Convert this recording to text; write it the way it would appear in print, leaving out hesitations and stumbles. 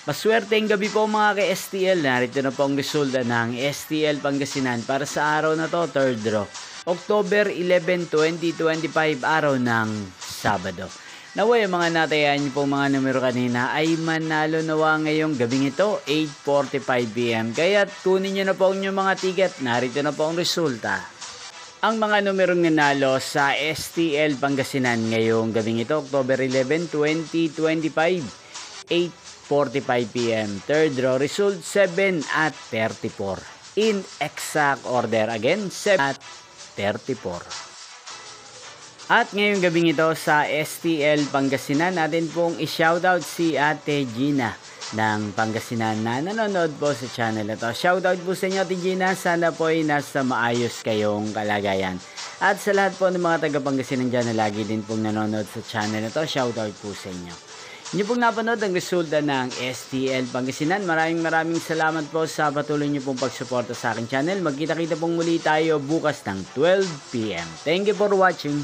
Maswerteng gabi po mga ka-STL. Narito na po ang resulta ng STL Pangasinan para sa araw na to, 3rd draw. October 11, 2025, araw ng Sabado. Naway mga natayan niyo po mga numero kanina ay manalo nawa ngayong gabing ito, 8:45 PM. Kaya kunin niyo na po ang inyong mga ticket. Narito na po ang resulta. Ang mga numerong nanalo sa STL Pangasinan ngayong gabing ito, October 11, 2025, 8:45 PM. Third draw result 7 at 34. In exact order again, 7 at 34. At ngayong gabing ito sa STL Pangasinan, natin pong i-shoutout si Ate Gina ng Pangasinan na nanonood po sa channel na to. Shoutout po sa inyo Ate Gina, sana po ay nasa maayos kayong kalagayan. At sa lahat po ng mga taga Pangasinan dyan na lagi din pong nanonood sa channel na to, shoutout po sa inyo. Inyo pong napanood ang resulta ng STL Pangasinan. Maraming salamat po sa patuloy nyo pong pagsuporta sa aking channel. Magkita-kita pong muli tayo bukas ng 12 PM. Thank you for watching.